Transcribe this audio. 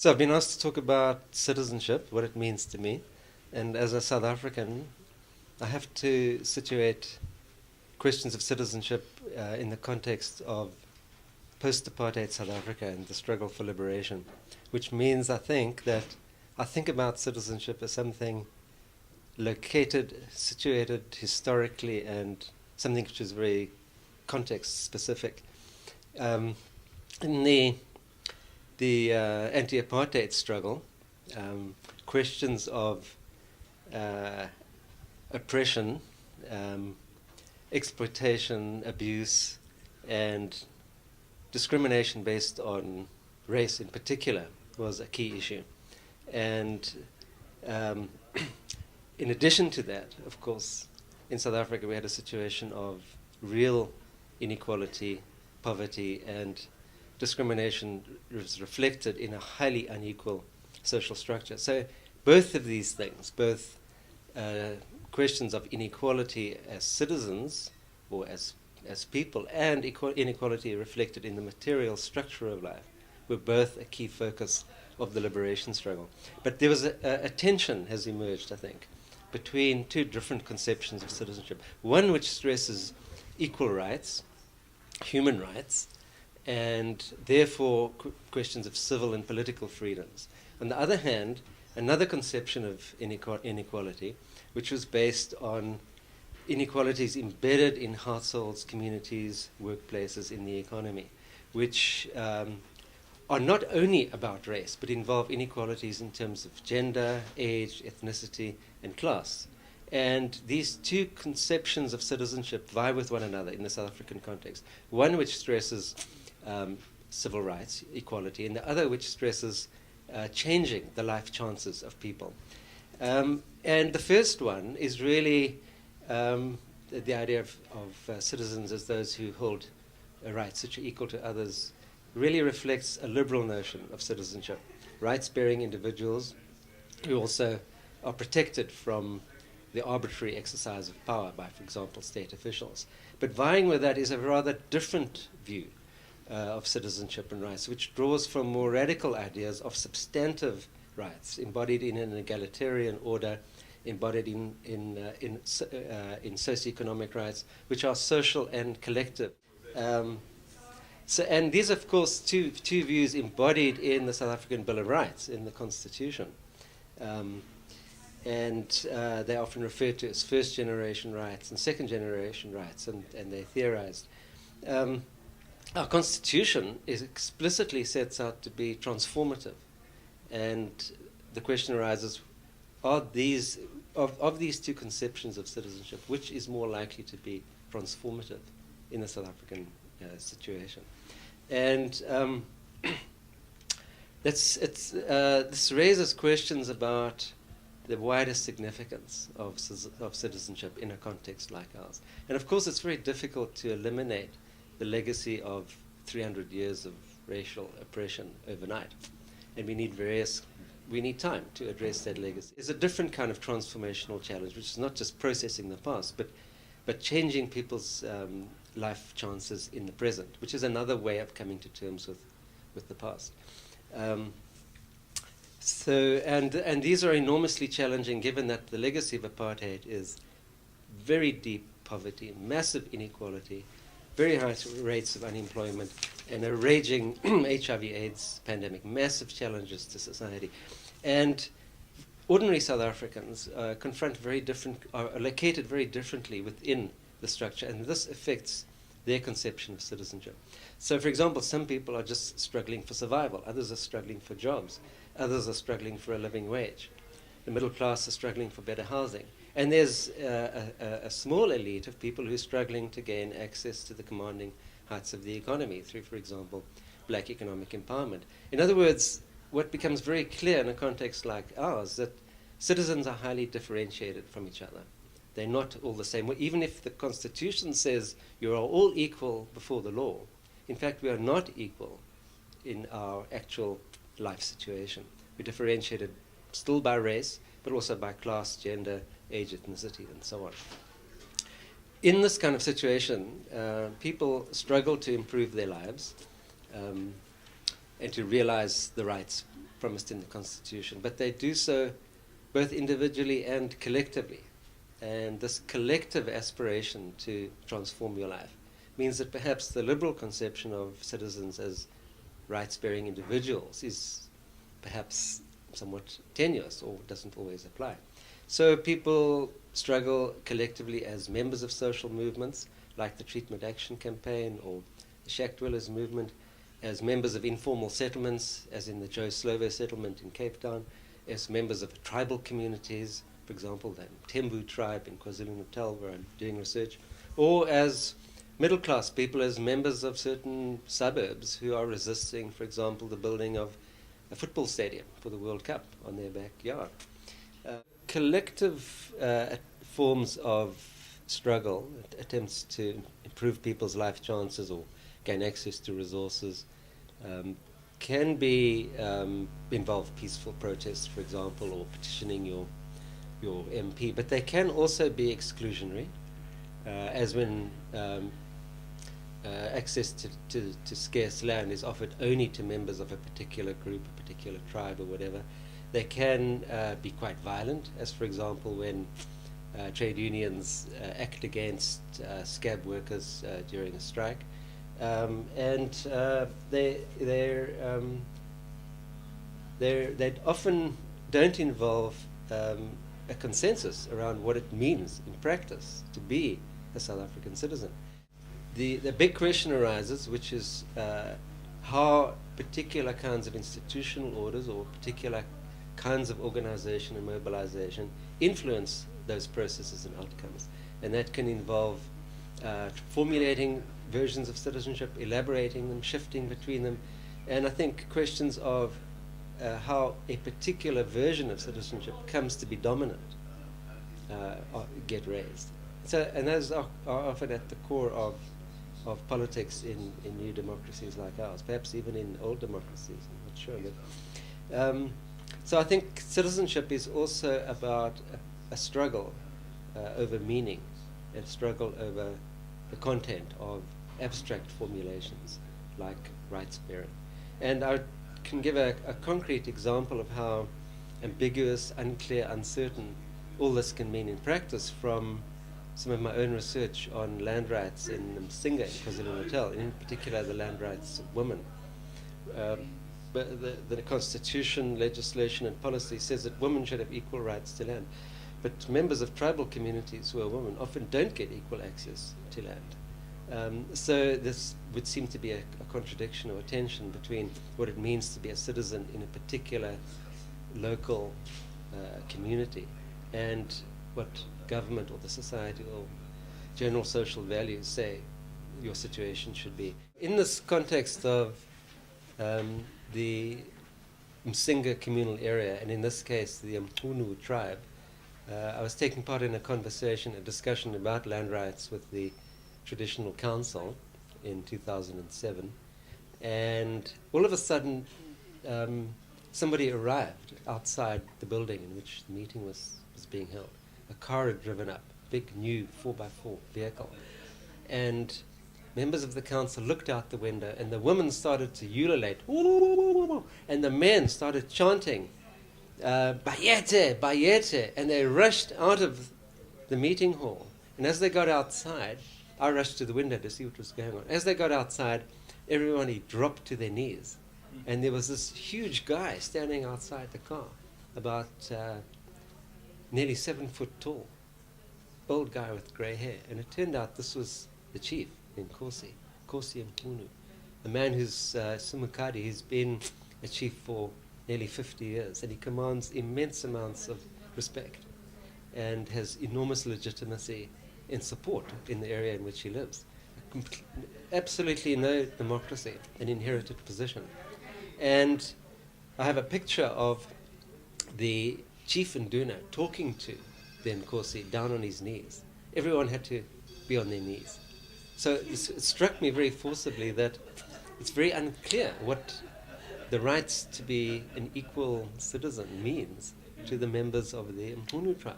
So I've been asked to talk about citizenship, what it means to me. And as a South African, I have to situate questions of citizenship in the context of post-apartheid South Africa and the struggle for liberation, which means I think about citizenship as something located, situated historically, and something which is very context specific. In the anti-apartheid struggle, questions of oppression, exploitation, abuse, and discrimination based on race in particular was a key issue. And in addition to that, of course, in South Africa we had a situation of real inequality, poverty, and discrimination was reflected in a highly unequal social structure. So both of these things, both questions of inequality as citizens or as people and inequality reflected in the material structure of life, were both a key focus of the liberation struggle. But there was a tension has emerged, I think, between two different conceptions of citizenship. One which stresses equal rights, human rights, and therefore questions of civil and political freedoms. On the other hand, another conception of inequality, which was based on inequalities embedded in households, communities, workplaces, in the economy, which are not only about race, but involve inequalities in terms of gender, age, ethnicity, and class. And these two conceptions of citizenship vie with one another in the South African context. One which stresses civil rights, equality, and the other which stresses changing the life chances of people. And the first one is really the idea of citizens as those who hold rights which are equal to others, really reflects a liberal notion of citizenship. Rights-bearing individuals who also are protected from the arbitrary exercise of power by, for example, state officials. But vying with that is a rather different view of citizenship and rights, which draws from more radical ideas of substantive rights embodied in an egalitarian order, embodied in socioeconomic rights, which are social and collective. And these, of course, two views embodied in the South African Bill of Rights, in the Constitution. And they're often referred to as first-generation rights and second-generation rights, and they're theorized. Our Constitution explicitly sets out to be transformative. And the question arises, are these, of these two conceptions of citizenship, which is more likely to be transformative in the South African situation? And this raises questions about the wider significance of citizenship in a context like ours. And of course, it's very difficult to eliminate the legacy of 300 years of racial oppression overnight. And we need time to address that legacy. It's a different kind of transformational challenge, which is not just processing the past, but changing people's life chances in the present, which is another way of coming to terms with the past. And these are enormously challenging, given that the legacy of apartheid is very deep poverty, massive inequality, very high rates of unemployment, and a raging HIV/AIDS pandemic, massive challenges to society. And ordinary South Africans are located very differently within the structure, and this affects their conception of citizenship. So, for example, some people are just struggling for survival, others are struggling for jobs, others are struggling for a living wage. The middle class are struggling for better housing. And there's a small elite of people who are struggling to gain access to the commanding heights of the economy through, for example, black economic empowerment. In other words, what becomes very clear in a context like ours, that citizens are highly differentiated from each other. They're not all the same. Even if the Constitution says you are all equal before the law, in fact, we are not equal in our actual life situation. We're differentiated still by race, but also by class, gender, age, ethnicity, and so on. In this kind of situation, people struggle to improve their lives and to realize the rights promised in the Constitution, but they do so both individually and collectively. And this collective aspiration to transform your life means that perhaps the liberal conception of citizens as rights-bearing individuals is perhaps somewhat tenuous or doesn't always apply. So people struggle collectively as members of social movements, like the Treatment Action Campaign or the Shack Dwellers movement, as members of informal settlements, as in the Joe Slovo settlement in Cape Town, as members of tribal communities, for example, the Tembu tribe in KwaZulu-Natal, where I'm doing research, or as middle-class people, as members of certain suburbs who are resisting, for example, the building of a football stadium for the World Cup on their backyard. Collective forms of struggle, attempts to improve people's life chances or gain access to resources, can be involve peaceful protests, for example, or petitioning your MP, but they can also be exclusionary, as when access to scarce land is offered only to members of a particular group, a particular tribe, or whatever. They can be quite violent, as for example when trade unions act against scab workers during a strike, and they often don't involve a consensus around what it means in practice to be a South African citizen. The big question arises, which is how particular kinds of institutional orders or particular kinds of organization and mobilization influence those processes and outcomes. And that can involve formulating versions of citizenship, elaborating them, shifting between them. And I think questions of how a particular version of citizenship comes to be dominant get raised. So, and those are often at the core of politics in new democracies like ours, perhaps even in old democracies, I'm not sure. But, so I think citizenship is also about a struggle over meaning, and struggle over the content of abstract formulations like rights bearing. And I can give a concrete example of how ambiguous, unclear, uncertain all this can mean in practice from some of my own research on land rights in Msinga, in KwaZulu-Natal, in particular the land rights of women. But the Constitution, legislation and policy says that women should have equal rights to land. But members of tribal communities who are women often don't get equal access to land. So this would seem to be a contradiction or a tension between what it means to be a citizen in a particular local community and what government or the society or general social values say your situation should be. In this context of the Msinga communal area, and in this case the Mchunu tribe, I was taking part in a discussion about land rights with the Traditional Council in 2007, and all of a sudden somebody arrived outside the building in which the meeting was being held. A car had driven up, big new 4x4 vehicle, and members of the council looked out the window, and the women started to ululate, and the men started chanting, Bayete, Bayete, and they rushed out of the meeting hall. And as they got outside, I rushed to the window to see what was going on. As they got outside, everybody dropped to their knees, and there was this huge guy standing outside the car, about nearly 7 foot tall, old guy with grey hair. And it turned out this was the chief in Kosi Mchunu, a man who's Sumukadi. He's been a chief for nearly 50 years, and he commands immense amounts of respect and has enormous legitimacy and support in the area in which he lives. Absolutely no democracy, an inherited position. And I have a picture of the chief Nduna talking to the Nkosi down on his knees. Everyone had to be on their knees. So it struck me very forcibly that it's very unclear what the rights to be an equal citizen means to the members of the Mchunu tribe.